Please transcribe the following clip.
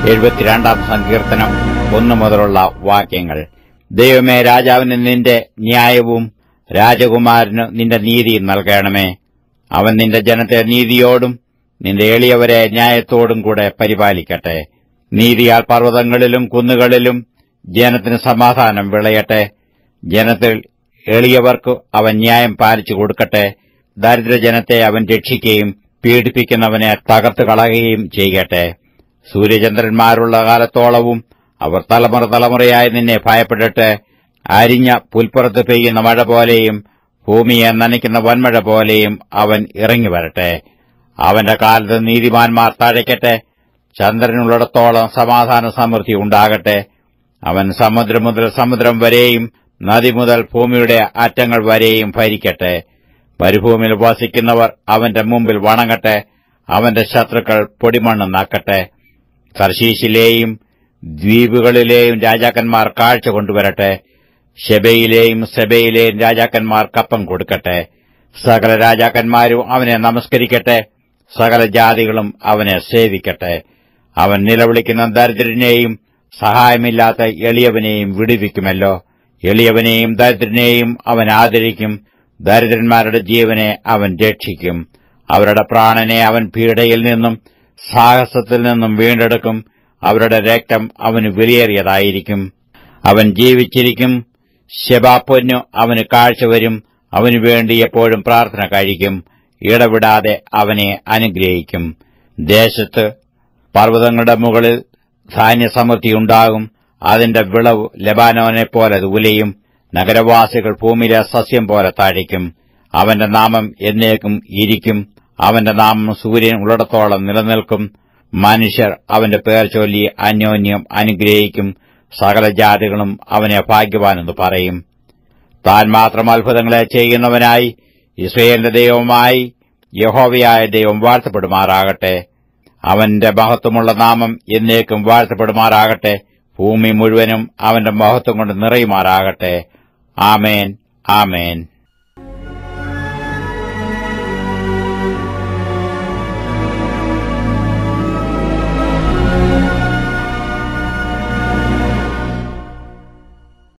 72-ാം സങ്കീർത്തനം 1 മുതലുള്ള വാക്യങ്ങൾ. ദൈവമേ, രാജാവിന് നിന്റെ ന്യായവും രാജകുമാരന് നിന്റെ നീതിയും നൽകണമേ. അവൻ നിന്റെ ജനത്തെ നീതിയോടും നിന്റെ എളിയവരെ ന്യായത്തോടും കൂടെ പരിപാലിക്കട്ടെ. നീതിയാൽ പർവ്വതങ്ങളിലും കുന്നുകളിലും ജനത്തിന് സമാധാനം വിളയട്ടെ. ജനത്തിൽ എളിയവർക്ക് അവൻ ന്യായം പാലിച്ചു കൊടുക്കട്ടെ. ദരിദ്രജനത്തെ അവൻ രക്ഷിക്കുകയും പീഡിപ്പിക്കുന്നവനെ തകർത്തു കളയുകയും ചെയ്യട്ടെ. സൂര്യചന്ദ്രന്മാരുള്ള കാലത്തോളവും അവർ തലമുറ തലമുറയായി നിന്നെ ഭയപ്പെട്ടിട്ട് അരിഞ്ഞ പുൽപ്പുറത്ത് പെയ്യുന്ന മഴ പോലെയും ഭൂമിയെ നനയ്ക്കുന്ന വൻമഴ പോലെയും അവൻ ഇറങ്ങിവരട്ടെ. അവന്റെ കാലത്ത് നീതിമാന്മാർ തഴയ്ക്കട്ടെ. ചന്ദ്രനുള്ളിടത്തോളം സമാധാന സമൃദ്ധി ഉണ്ടാകട്ടെ. അവൻ സമുദ്രം മുതൽ സമുദ്രം വരെയും നദി മുതൽ ഭൂമിയുടെ അറ്റങ്ങൾ വരെയും ഭരിക്കട്ടെ. മരുഭൂമിയിൽ വസിക്കുന്നവർ അവന്റെ മുമ്പിൽ വണങ്ങട്ടെ. അവന്റെ ശത്രുക്കൾ പൊടിമണ്ണ് നാക്കട്ടെ. തർശീശിലെയും ദ്വീപുകളിലെയും രാജാക്കന്മാർ കാഴ്ച കൊണ്ടുവരട്ടെ. ശെബയിലെയും സെബയിലെയും രാജാക്കന്മാർ കപ്പം കൊടുക്കട്ടെ. സകല രാജാക്കന്മാരും അവനെ നമസ്കരിക്കട്ടെ. സകല ജാതികളും അവനെ സേവിക്കട്ടെ. അവൻ നിലവിളിക്കുന്ന ദരിദ്രനെയും സഹായമില്ലാത്ത എളിയവനെയും വിടുവിക്കുമല്ലോ. എളിയവനെയും ദരിദ്രനെയും അവൻ ആദരിക്കും. ദരിദ്രന്മാരുടെ ജീവനെ അവൻ രക്ഷിക്കും. അവരുടെ പ്രാണനെ അവൻ പീഡയിൽ നിന്നും സാഹസത്തിൽ നിന്നും വീണ്ടെടുക്കും. അവരുടെ രക്തം അവന് വിലയേറിയതായിരിക്കും. അവൻ ജീവിച്ചിരിക്കും. ശെബാപ്പൊന്നു അവന് കാഴ്ചവരും. അവനുവേണ്ടി എപ്പോഴും പ്രാർത്ഥന കഴിക്കും. ഇടവിടാതെ അവനെ അനുഗ്രഹിക്കും. ദേശത്ത് പർവ്വതങ്ങളുടെ മുകളിൽ ധാന്യസമൃദ്ധിയുണ്ടാകും. അതിന്റെ വിളവ് ലെബാനോനെപ്പോലെ ഉലയും. നഗരവാസികൾ ഭൂമിയിലെ സസ്യം പോലെ തഴയ്ക്കും. അവന്റെ നാമം എന്നേക്കും ഇരിക്കും. അവന്റെ നാമം സൂര്യൻ ഉള്ളിടത്തോളം നിലനിൽക്കും. മനുഷ്യർ അവന്റെ പേർ ചൊല്ലി അന്യോന്യം അനുഗ്രഹിക്കും. സകല ജാതികളും അവനെ ഭാഗ്യവാനെന്ന് പറയും. താൻ മാത്രം അത്ഭുതങ്ങളെ ചെയ്യുന്നവനായി ഇസ്രായേലിന്റെ ദൈവമായി യഹോവയായ ദൈവം വാഴ്ത്തപ്പെടുമാറാകട്ടെ. അവന്റെ മഹത്വമുള്ള നാമം എന്നേക്കും വാഴ്ത്തപ്പെടുമാറാകട്ടെ. ഭൂമി മുഴുവനും അവന്റെ മഹത്വം കൊണ്ട് നിറയുമാറാകട്ടെ. ആമേൻ, ആമേൻ.